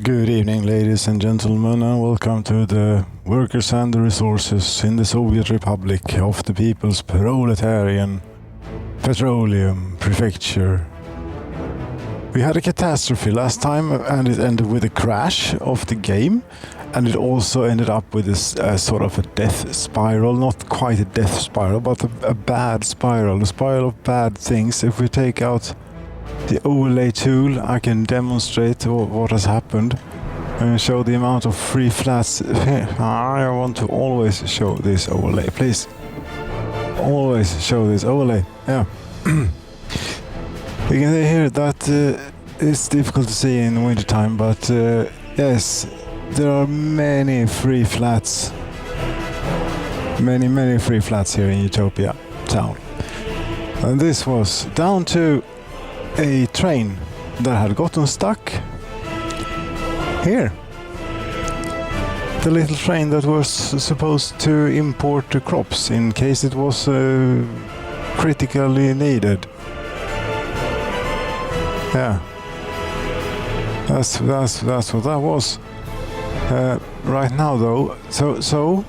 Good evening, ladies and gentlemen, and welcome to the Workers and the Resources in the Soviet Republic of the People's Proletarian, Petroleum, Prefecture. We had a catastrophe last time, and it ended with a crash of the game, and it also ended up with this sort of a death spiral. Not quite a death spiral, but a bad spiral, a spiral of bad things. If we take out the overlay tool, I can demonstrate what has happened and show the amount of free flats. I want to always show this overlay, please. Always show this overlay. Yeah. You can see here that it's difficult to see in wintertime, but yes, there are many free flats. Many free flats here in Utopia town. And this was down to a train that had gotten stuck here. The little train that was supposed to import the crops in case it was critically needed. Yeah, that's what that was. Right now, though, so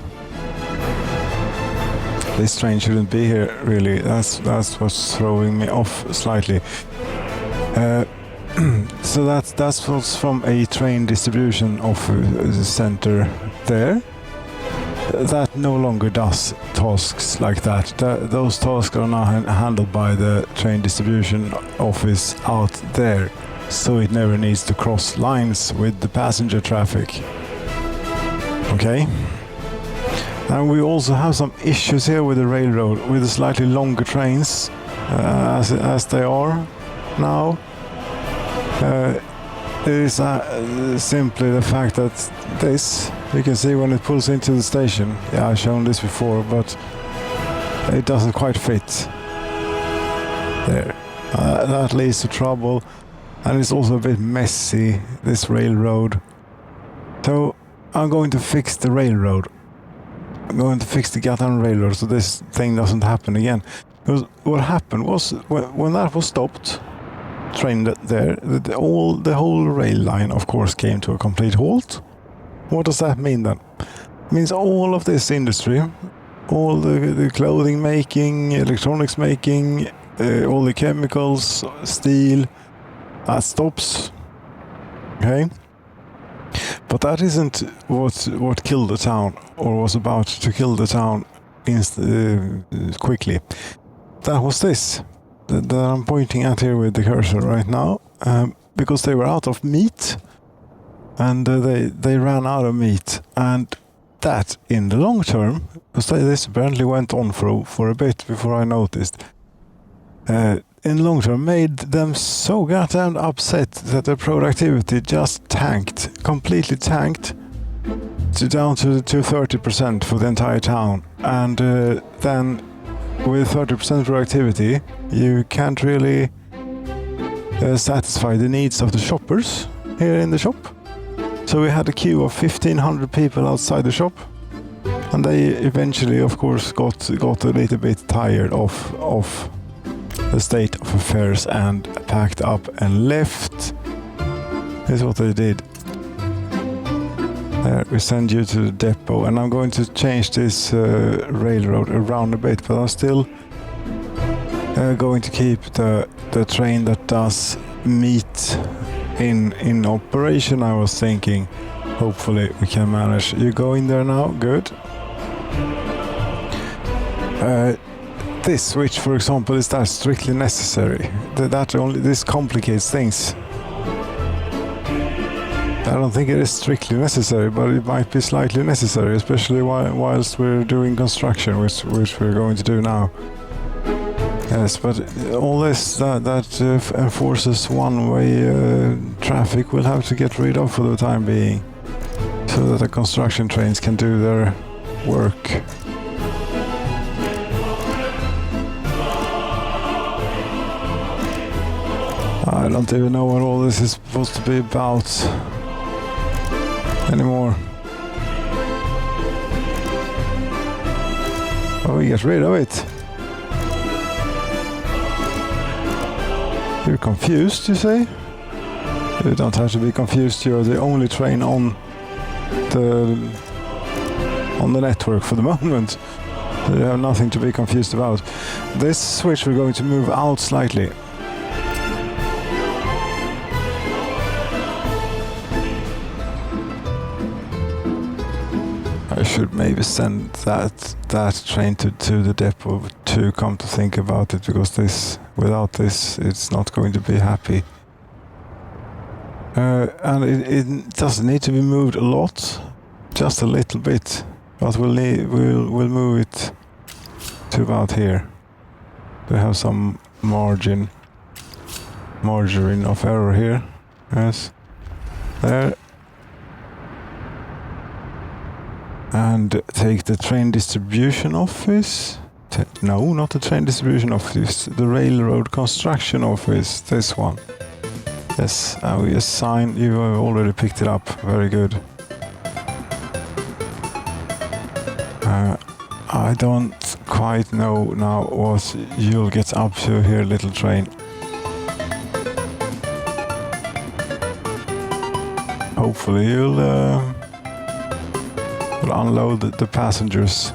this train shouldn't be here. Really, that's what's throwing me off slightly. So that's what's from a train distribution of center there. That no longer does tasks like that. Those tasks are now handled by the train distribution office out there, so it never needs to cross lines with the passenger traffic. Okay. And we also have some issues here with the railroad, with the slightly longer trains, as they are now. It is simply the fact that this, you can see when it pulls into the station. Yeah, I've shown this before, but it doesn't quite fit there. That leads to trouble, and it's also a bit messy, this railroad. So I'm going to fix the railroad. I'm going to fix the goddamn railroad so this thing doesn't happen again. Because what happened was, when that was stopped, train there, the whole rail line, of course, came to a complete halt. What does that mean then? It means all of this industry, all the clothing making, electronics making, all the chemicals, steel, that stops. Okay? But that isn't what killed the town, or was about to kill the town quickly. That was this that I'm pointing at here with the cursor right now, because they were out of meat, and they ran out of meat, and that in the long term, because this apparently went on for a bit before I noticed, in the long term made them so goddamn upset that their productivity just completely tanked, down to 30% for the entire town, and then with 30% productivity, you can't really satisfy the needs of the shoppers here in the shop. So we had a queue of 1,500 people outside the shop, and they eventually, of course, got a little bit tired of the state of affairs and packed up and left. This is what they did. There, we send you to the depot, and I'm going to change this railroad around a bit, but I'm still going to keep the train that does meat in operation. I was thinking, hopefully we can manage. You go in there now, good. This switch, for example, is that strictly necessary? This complicates things. I don't think it is strictly necessary, but it might be slightly necessary, especially whilst we're doing construction, which we're going to do now. Yes, but all this that enforces one-way traffic we'll have to get rid of for the time being, so that the construction trains can do their work. I don't even know what all this is supposed to be about anymore. Oh, we get rid of it. You're confused, you say? You don't have to be confused. You're the only train on the network for the moment. So you have nothing to be confused about. This switch we're going to move out slightly. I should maybe send that train to the depot to come to think about it, because without this it's not going to be happy. And it doesn't need to be moved a lot, just a little bit, but we'll move it to about here. We have some margin of error here. Yes, there. And take the train distribution office. No, not the train distribution office. The railroad construction office. This one. Yes, we assign. You have already picked it up. Very good. I don't quite know now what you'll get up to here, little train. Hopefully you'll unload the passengers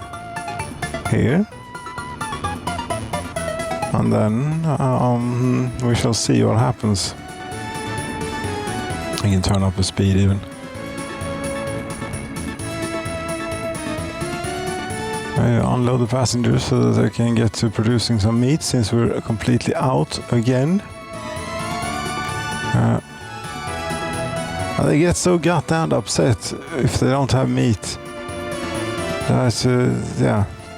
here, and then we shall see what happens. I can turn up the speed even. Unload the passengers so that they can get to producing some meat, since we're completely out again. They get so goddamn upset if they don't have meat. That's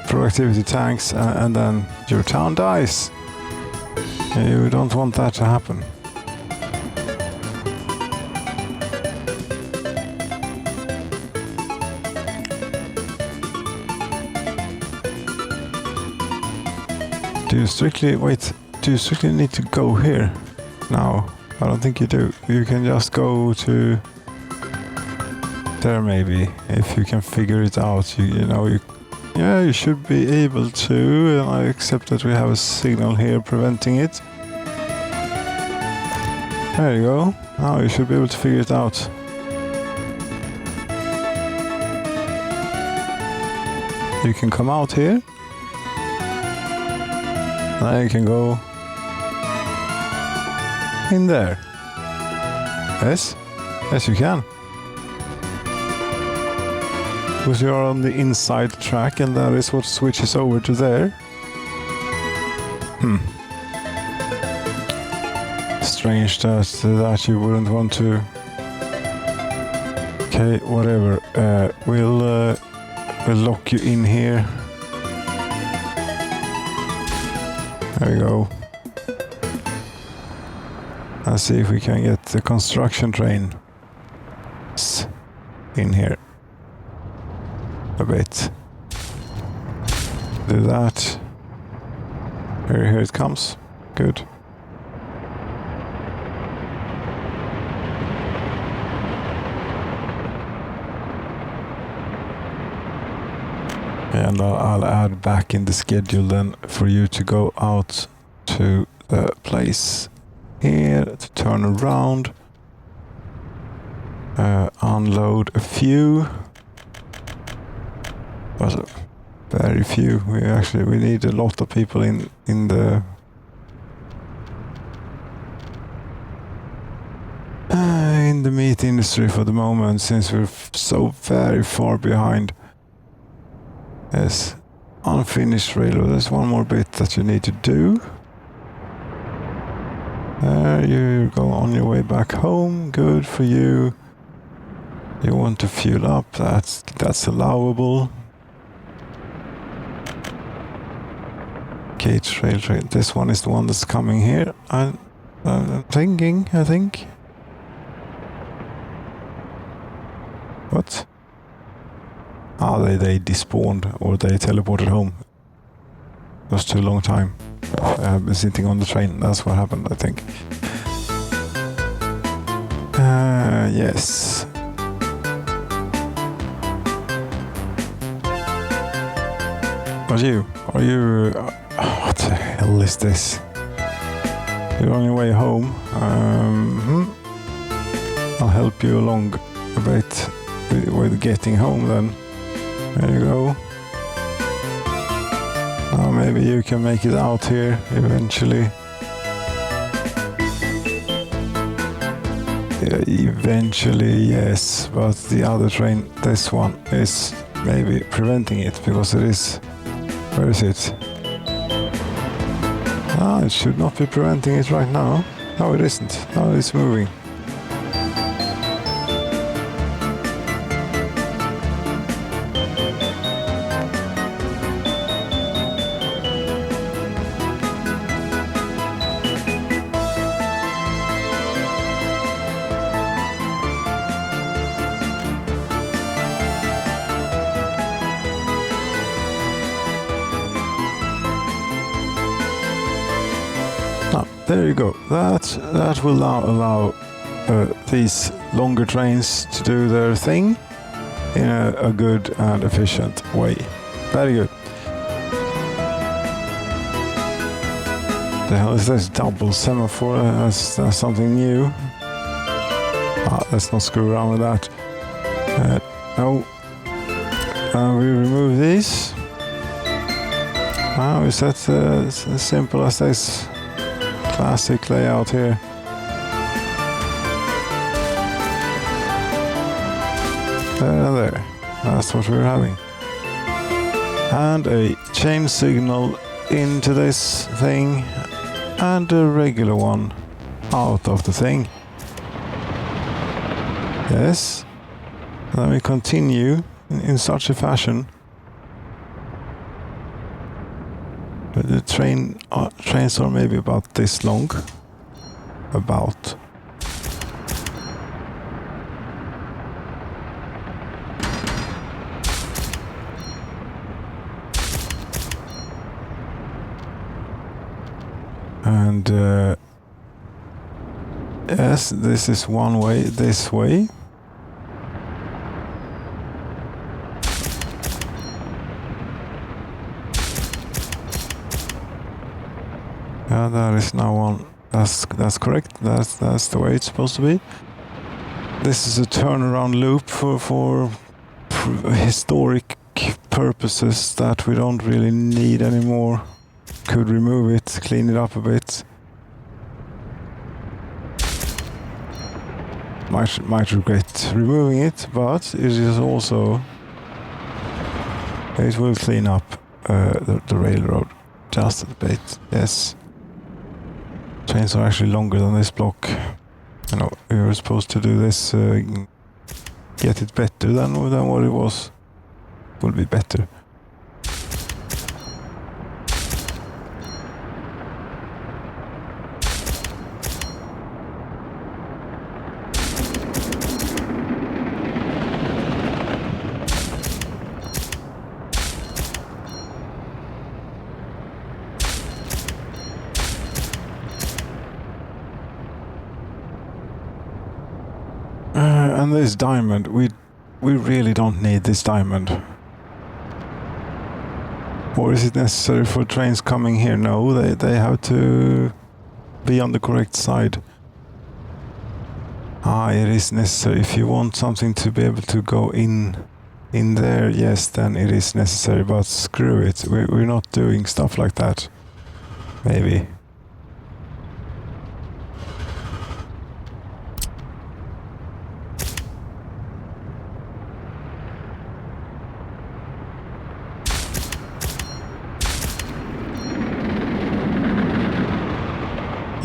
productivity tanks, and then your town dies. You don't want that to happen. Do you strictly need to go here? No, I don't think you do. You can just go to there maybe, if you can figure it out. You should be able to, and I accept that we have a signal here preventing it. There you go. Now you should be able to figure it out. You can come out here. Now you can go in there. Yes? Yes, you can. Because you are on the inside track, and that is what switches over to there. Strange that you wouldn't want to. Okay, whatever. We'll lock you in here. There we go. Let's see if we can get the construction train in here a bit. Do that. Here it comes. Good. And I'll add back in the schedule then for you to go out to the place here to turn around, unload a few, but very few. We need a lot of people in the meat industry for the moment, since we're so very far behind. Yes, unfinished railroad. There's one more bit that you need to do. There, you go on your way back home. Good for you. You want to fuel up. That's allowable. Gauge rail train. This one is the one that's coming here. I'm thinking. I think. What? They despawned, or they teleported home. It was too long time. I have been sitting on the train. That's what happened, I think. Yes. Are you? What the hell is this? You're on your way home. I'll help you along a bit with getting home then. There you go. Now maybe you can make it out here eventually. Yeah, eventually, yes, but the other train, this one, is maybe preventing it because it is. Where is it? Ah, it should not be preventing it right now. No, it isn't. No, it's moving. There you go. That will now allow these longer trains to do their thing in a good and efficient way. Very good. The hell is this double semaphore? That's something new. Let's not screw around with that. No. We remove these. Is that as simple as this? Classic layout here. There and there. That's what we're having. And a change signal into this thing and a regular one out of the thing. Yes. Then we continue in such a fashion. The trains are maybe about this long. About. And yes, this is one way this way. Yeah, that is now one. That's correct. That's the way it's supposed to be. This is a turnaround loop for historic purposes that we don't really need anymore. Could remove it, clean it up a bit. Might regret removing it, but it is also. It will clean up the railroad just a bit. Yes. Trains are actually longer than this block. You know, we were supposed to do this, get it better than what it was. Will be better. And this diamond, we really don't need this diamond. Or is it necessary for trains coming here? No, they have to be on the correct side. It is necessary. If you want something to be able to go in there, yes, then it is necessary. But screw it, we're not doing stuff like that. Maybe.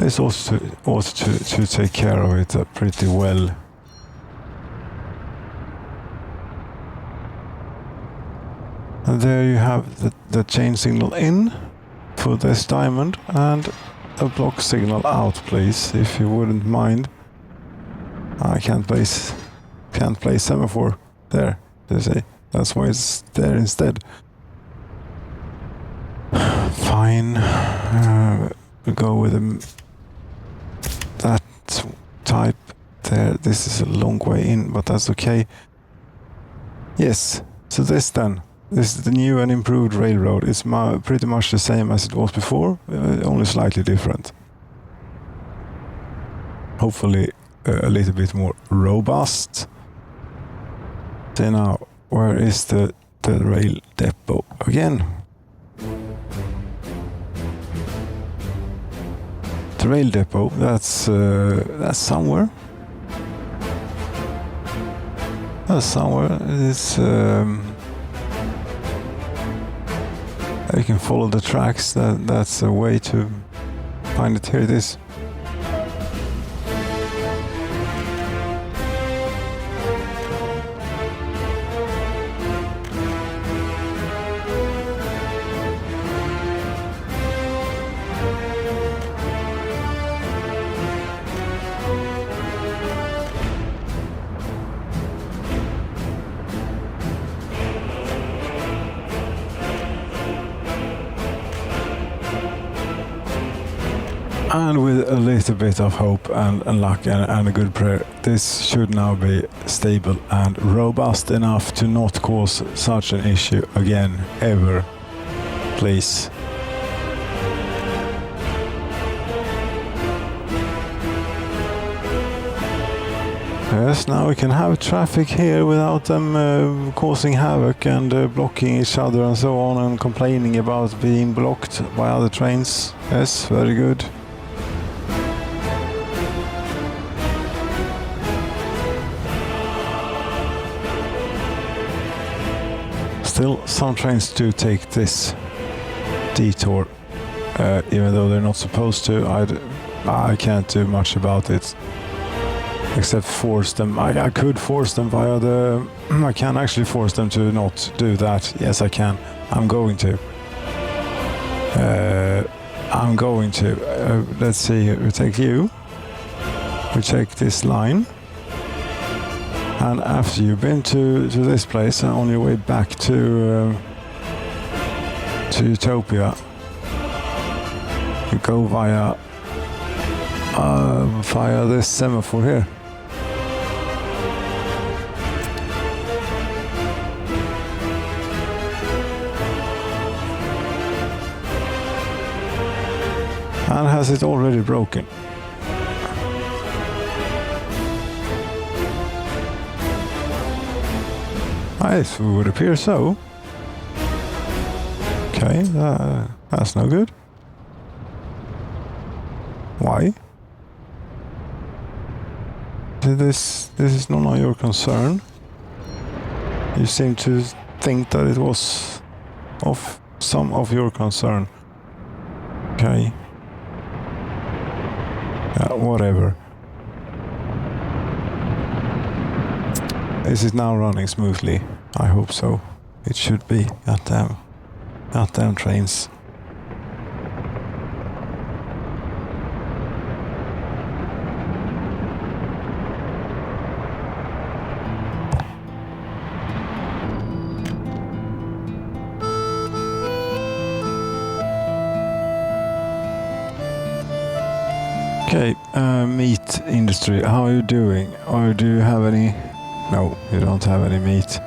It's also to take care of it pretty well. And there you have the change signal in for this diamond and a block signal out, please, if you wouldn't mind. I can't place semaphore there, you see. That's why it's there instead. Fine. We'll go with that type there. This is a long way in, but that's okay. Yes, so this is the new and improved railroad. It's pretty much the same as it was before, only slightly different. Hopefully a little bit more robust. See now, where is the rail depot again? The rail depot, that's somewhere. That's somewhere. It's you can follow the tracks. That's a way to find it. Here it is. And with a little bit of hope and luck and a good prayer, this should now be stable and robust enough to not cause such an issue again, ever. Please. Yes, now we can have traffic here without them causing havoc and blocking each other and so on, and complaining about being blocked by other trains. Yes, very good. Still, some trains do take this detour, even though they're not supposed to. I can't do much about it, except force them. I could force them via the... I can actually force them to not do that. Yes, I can. I'm going to. Let's see, we take you. We take this line. And after you've been to this place and on your way back to Utopia, you go via this semaphore here. And has it already broken? It would appear so. Okay, that's no good. Why? This is none of your concern. You seem to think that it was of some of your concern. Okay. Whatever. Is it now running smoothly? I hope so. It should be. Goddamn trains. Okay, meat industry. How are you doing? Or do you have any? No, you don't have any meat.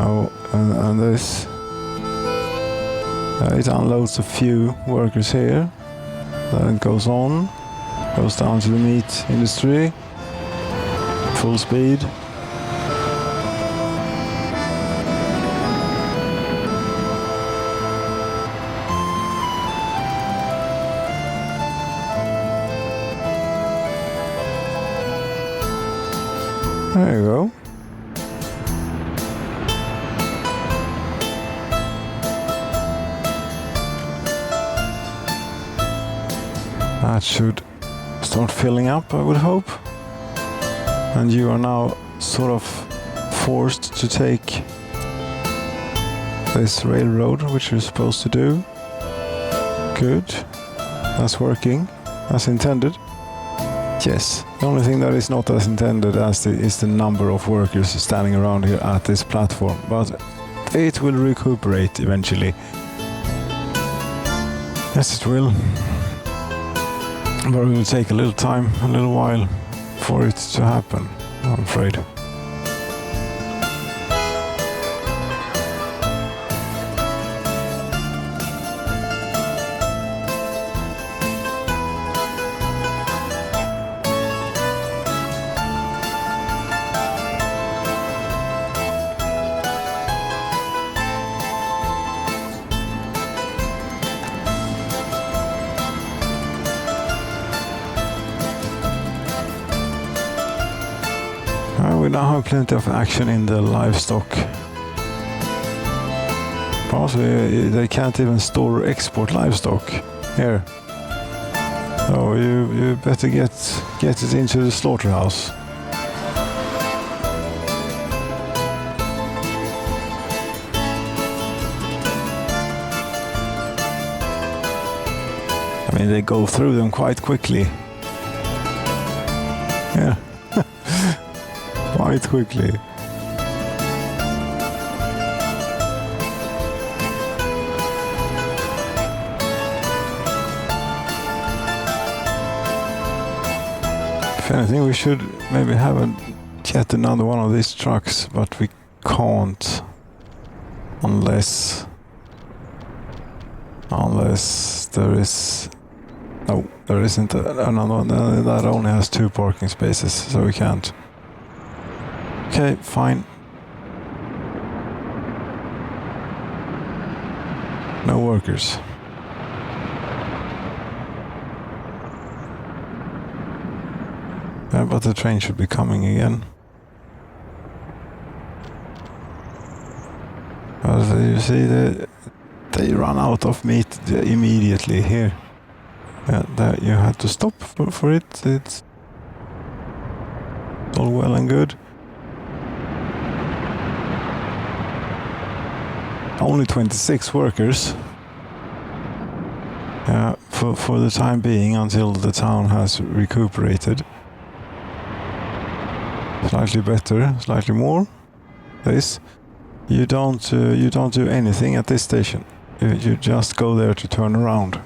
Oh, and this. It unloads a few workers here. Then it goes down to the meat industry. Full speed. There you go. That should start filling up, I would hope. And you are now sort of forced to take this railroad, which you're supposed to do. Good. That's working as intended. Yes. The only thing that is not as intended is the number of workers standing around here at this platform. But it will recuperate eventually. Yes, it will. But it will take a little time, a little while for it to happen, I'm afraid. we now have plenty of action in the livestock. Possibly they can't even store or export livestock here. So you better get it into the slaughterhouse. I mean, they go through them quite quickly. Yeah, quite quickly. If anything, we should maybe have get another one of these trucks, but we can't unless there is. No, there isn't another one. That only has 2 parking spaces, so we can't. Okay, fine. No workers. Yeah, but the train should be coming again. As you see, they run out of meat immediately here. Yeah, that you had to stop for it. It's all well and good. Only 26 workers. Yeah, for the time being, until the town has recuperated. Slightly better, slightly more. This you don't do anything at this station. You just go there to turn around.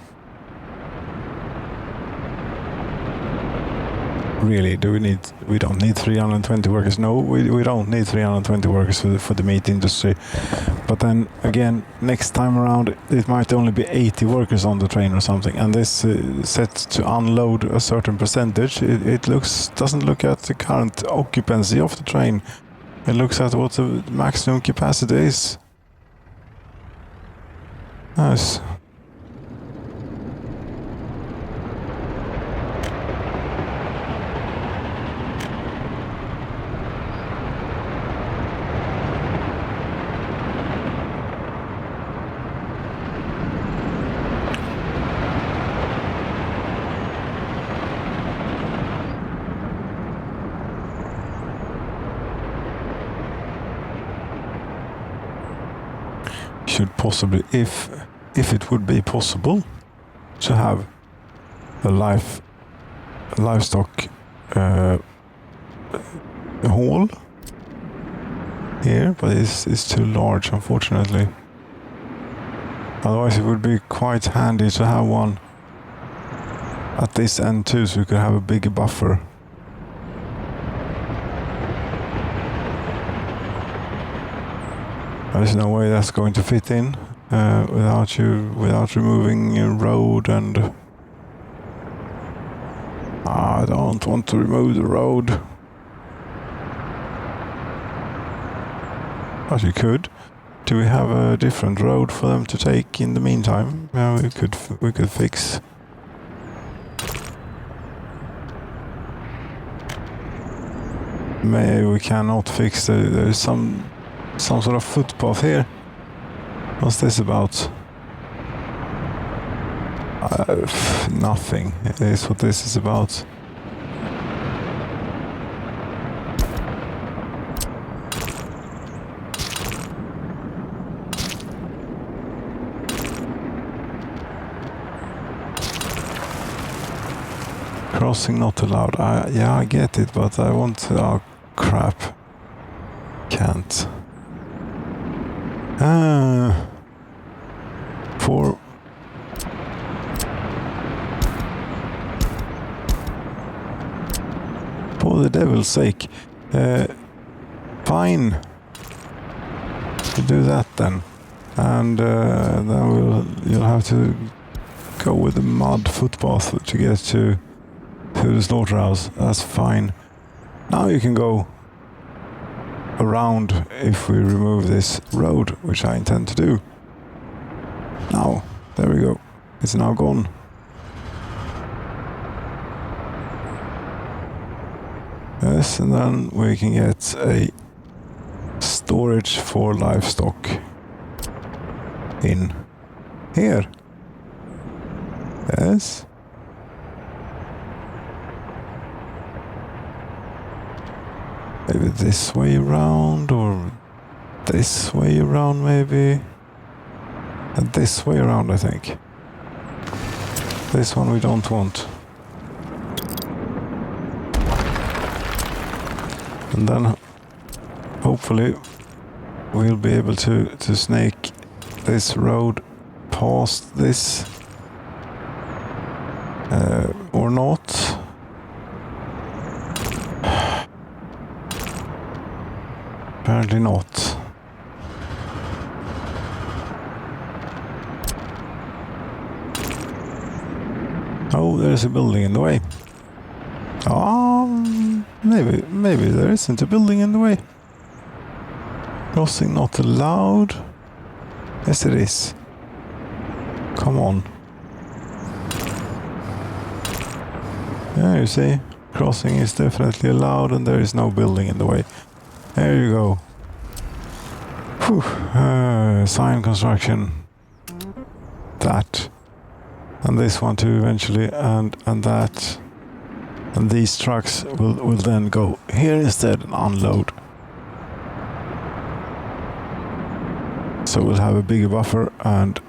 Really, we don't need 320 workers. No, we don't need 320 workers for the meat industry. But then again, next time around, it might only be 80 workers on the train or something. And this set to unload a certain percentage. It doesn't look at the current occupancy of the train. It looks at what the maximum capacity is. Nice. Should possibly, if it would be possible to have a livestock hall here, but it's too large, unfortunately. Otherwise, it would be quite handy to have one at this end too, so we could have a bigger buffer. There's no way that's going to fit in without removing a road, and I don't want to remove the road. But you could. Do we have a different road for them to take in the meantime? Yeah, we could fix. Maybe we cannot fix. There's some sort of footpath here. What's this about? Nothing. It is what this is about. Crossing not allowed. Yeah, I get it, but I want... Oh, crap. Can't. For the devil's sake. Fine. We'll do that then. And then you'll have to go with the mud footpath to get to the slaughterhouse. That's fine. Now you can go around if we remove this road, which I intend to do. Now, there we go. It's now gone. Yes. this, and then we can get a storage for livestock in here. Yes. Maybe this way around, or this way around maybe. And this way around, I think. This one we don't want. And then hopefully we'll be able to snake this road past this. Or not. Apparently not. Oh, there's a building in the way. Maybe there isn't a building in the way. Crossing not allowed. Yes, it is. Come on. Yeah, you see, crossing is definitely allowed, and there is no building in the way. There you go. Whew. Sign construction. That. And this one too eventually, and that. And these trucks will then go here instead and unload. So we'll have a bigger buffer and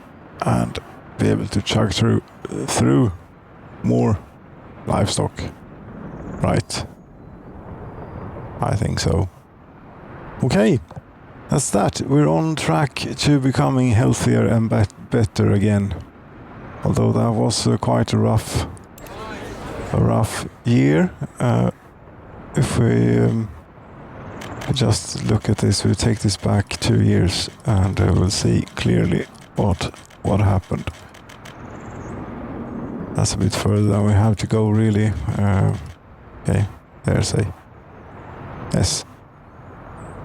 be able to chug through more livestock. Right. I think so. Okay. That's that. We're on track to becoming healthier and better again. Although that was quite a rough year. If we just look at this, we'll take this back 2 years and we'll see clearly what happened. That's a bit further than we have to go, really. Okay, there's a... Yes.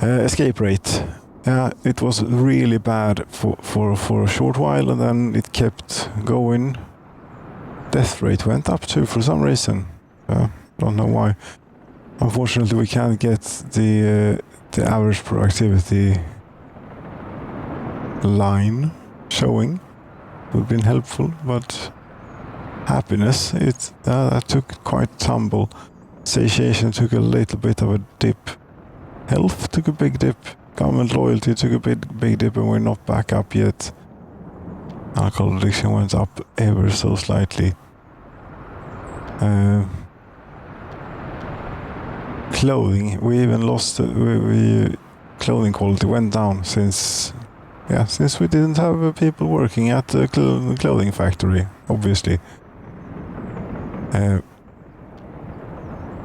Escape rate. Yeah, it was really bad for a short while, and then it kept going. Death rate went up too for some reason. Don't know why. Unfortunately, we can't get the average productivity line showing. It would have been helpful, but happiness, that took quite tumble. Satiation took a little bit of a dip. Health took a big dip. Government loyalty took a big dip, and we're not back up yet. Alcohol addiction went up ever so slightly. Clothing, we even lost. Clothing quality went down since we didn't have people working at the clothing factory. Obviously,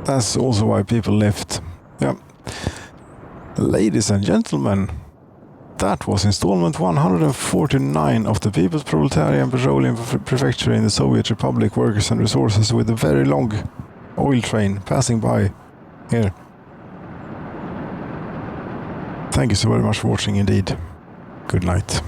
that's also why people left. Yeah. Ladies and gentlemen, that was installment 149 of the People's Proletarian Petroleum Prefecture in the Soviet Republic, Workers and Resources, with a very long oil train passing by here. Thank you so very much for watching indeed. Good night.